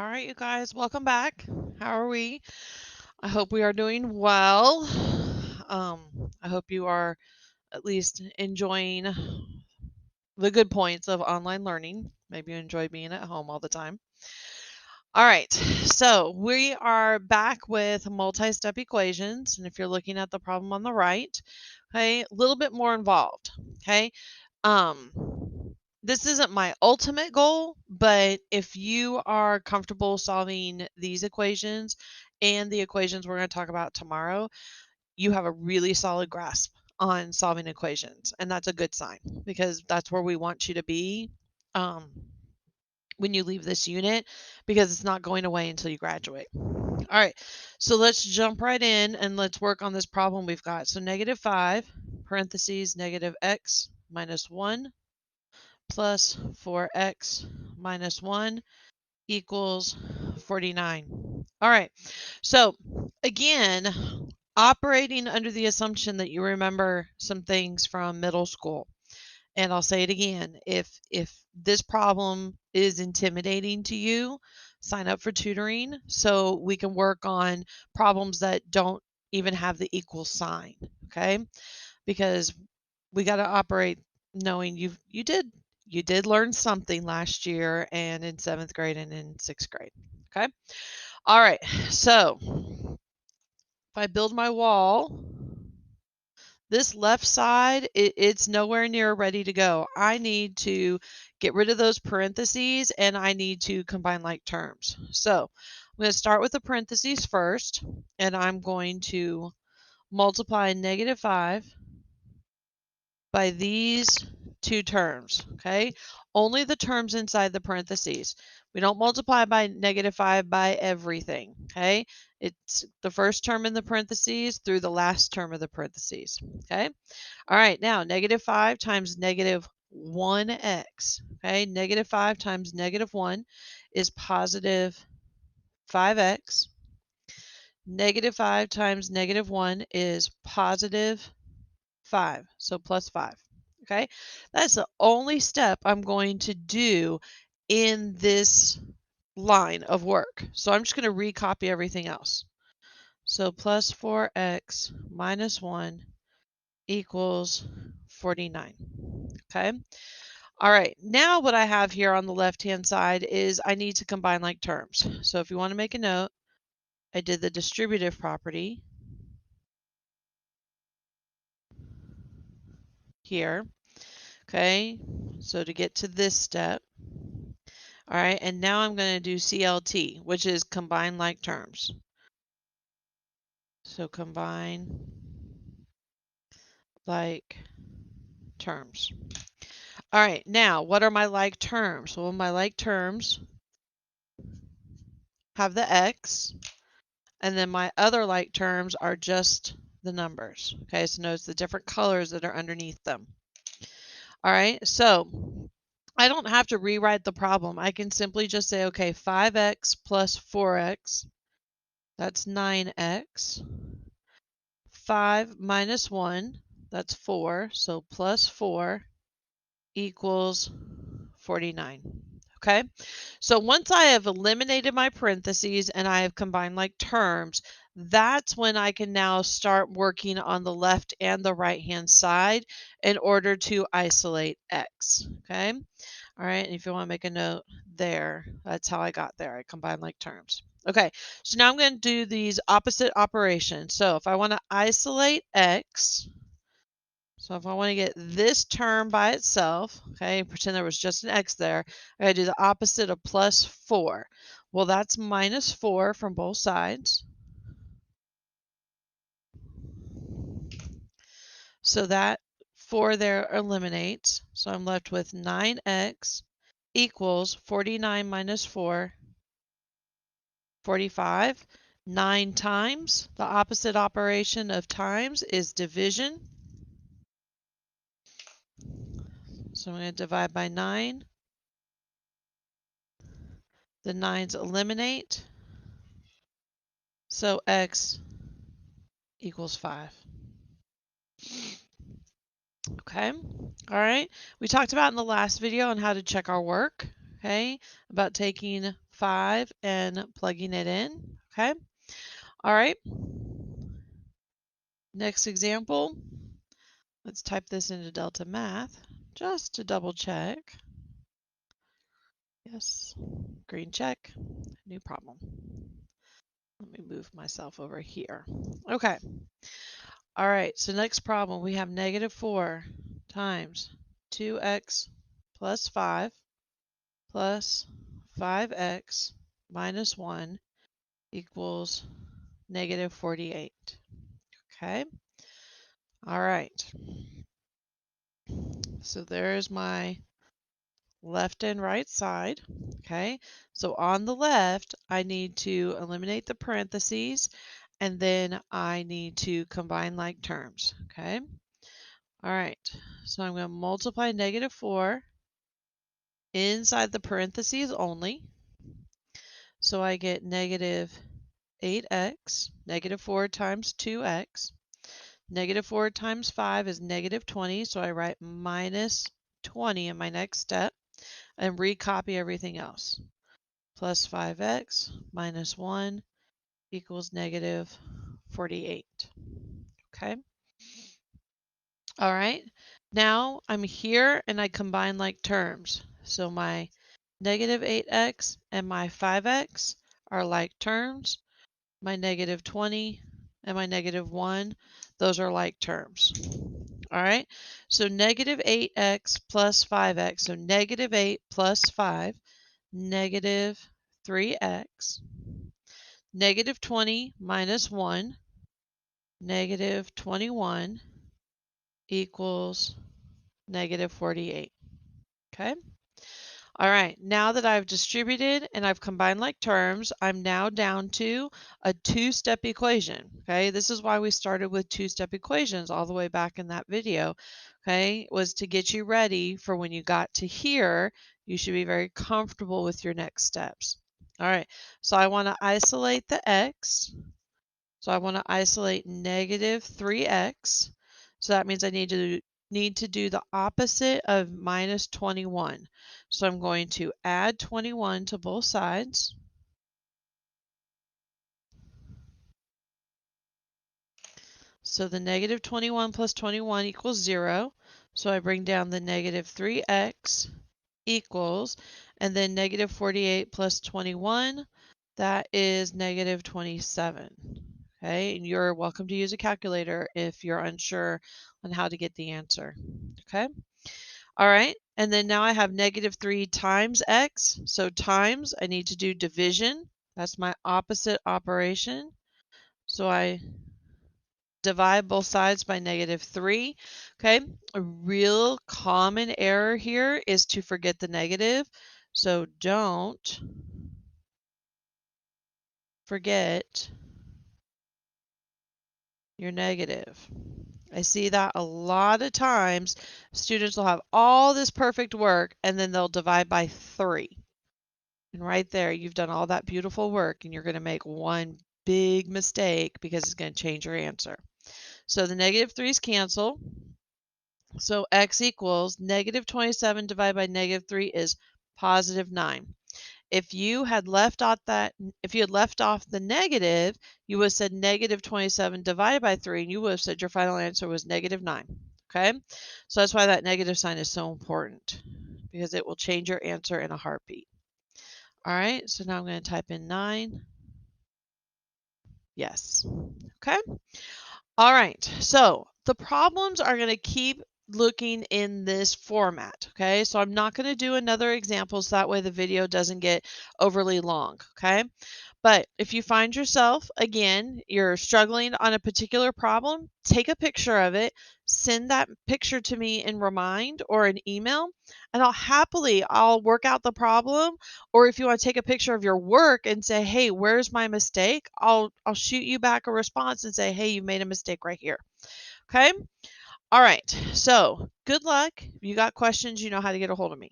All right, you guys, welcome back. How are we? I hope we are doing well. I hope you are at least enjoying the good points of online learning. Maybe you enjoy being at home all the time. All right, so we are back with multi-step equations. And if you're looking at the problem on the right, okay, a little bit more involved, okay? This isn't my ultimate goal, but if you are comfortable solving these equations and the equations we're going to talk about tomorrow, you have a really solid grasp on solving equations. And that's a good sign because that's where we want you to be um, when you leave this unit because it's not going away until you graduate. All right, so let's jump right in and let's work on this problem we've got. So negative 5, parentheses, negative x minus 1 plus 4x minus 1 equals 49. All right, so again, operating under the assumption that you remember some things from middle school. And I'll say it again, if this problem is intimidating to you, sign up for tutoring so we can work on problems that don't even have the equal sign, okay? Because we got to operate knowing you did learn something last year and in 7th grade and in 6th grade, okay? All right, so if I build my wall, this left side, it's nowhere near ready to go. I need to get rid of those parentheses and I need to combine like terms. So I'm going to start with the parentheses first, and I'm going to multiply negative 5 by these two terms, okay? Only the terms inside the parentheses. We don't multiply by negative 5 by everything, okay? It's the first term in the parentheses through the last term of the parentheses, okay? All right, now negative 5 times negative 1x, okay? Negative 5 times negative 1 is positive 5x. Negative 5 times negative 1 is positive 5, so plus 5. Okay, that's the only step I'm going to do in this line of work. So I'm just going to recopy everything else. So plus 4x minus 1 equals 49. Okay. All right, now what I have here on the left-hand side is I need to combine like terms. So if you want to make a note, I did the distributive property here. Okay, so to get to this step, all right, and now I'm going to do CLT, which is combine like terms. So combine like terms. All right, now what are my like terms? Well, my like terms have the x, and then my other like terms are just the numbers. Okay, so notice the different colors that are underneath them. All right, so I don't have to rewrite the problem. I can simply just say, okay, 5x plus 4x, that's 9x. 5 minus 1, that's 4, so plus 4 equals 49. Okay, so once I have eliminated my parentheses and I have combined like terms, that's when I can now start working on the left and the right hand side in order to isolate x. Okay, all right, and if you want to make a note there, that's how I got there. I combined like terms. Okay, so now I'm going to do these opposite operations. So if I want to isolate x, so if I want to get this term by itself, okay, pretend there was just an x there, I gotta do the opposite of plus 4. Well, that's minus 4 from both sides. So that 4 there eliminates. So I'm left with 9x equals 49 minus 4, 45. 9 times, the opposite operation of times is division. So I'm going to divide by 9. The 9's eliminate. So x equals 5. Okay, all right. We talked about in the last video on how to check our work, okay, about taking 5 and plugging it in. Okay. All right. Next example. Let's type this into Delta Math just to double check. Yes. Green check. New problem. Let me move myself over here. Okay. All right. So next problem, we have -4 times 2x plus 5 plus 5x minus 1 equals -48. Okay. All right. So there's my left and right side. Okay. So on the left, I need to eliminate the parentheses and then I need to combine like terms. Okay. All right. So I'm going to multiply -4 inside the parentheses only. So I get -8x, -4 times 2x. -4 times 5 is -20, so I write -20 in my next step and recopy everything else. Plus 5x minus 1 equals -48. Okay. All right. Now I'm here and I combine like terms. So my -8x and my 5x are like terms. My -20 and my -1, those are like terms. All right. So -8x plus 5x. So -8 plus 5, -3x. -20 minus 1, -21 equals -48. Okay. All right, now that I've distributed and I've combined like terms, I'm now down to a two-step equation. Okay, this is why we started with two-step equations all the way back in that video. Okay, was to get you ready for when you got to here, you should be very comfortable with your next steps. All right, so I want to isolate the x. So I want to isolate -3x. So that means I need to do the opposite of -21. So I'm going to add 21 to both sides. So the -21 plus 21 equals 0. So I bring down the -3x equals, and then -48 plus 21, that is -27. Okay, and you're welcome to use a calculator if you're unsure on how to get the answer. Okay, all right, and then now I have -3 times x. So times, I need to do division. That's my opposite operation. So I divide both sides by -3. Okay, a real common error here is to forget the negative. So don't forget your negative. I see that a lot of times. Students will have all this perfect work and then they'll divide by 3. And right there, you've done all that beautiful work and you're going to make one big mistake because it's going to change your answer. So the -3's cancel. So x equals -27 divided by -3 is +9. If you had left off the negative, you would have said -27 divided by 3, and you would have said your final answer was -9. Okay? So that's why that negative sign is so important, because it will change your answer in a heartbeat. All right, so now I'm going to type in 9. Yes. Okay? All right, so the problems are going to keep looking in this format, okay? So I'm not going to do another example so that way the video doesn't get overly long, okay? But if you find yourself, again, you're struggling on a particular problem, take a picture of it, send that picture to me in Remind or an email, and I'll work out the problem. Or if you want to take a picture of your work and say, hey, where's my mistake? I'll shoot you back a response and say, hey, you made a mistake right here. Okay? All right. So good luck. If you got questions, you know how to get a hold of me.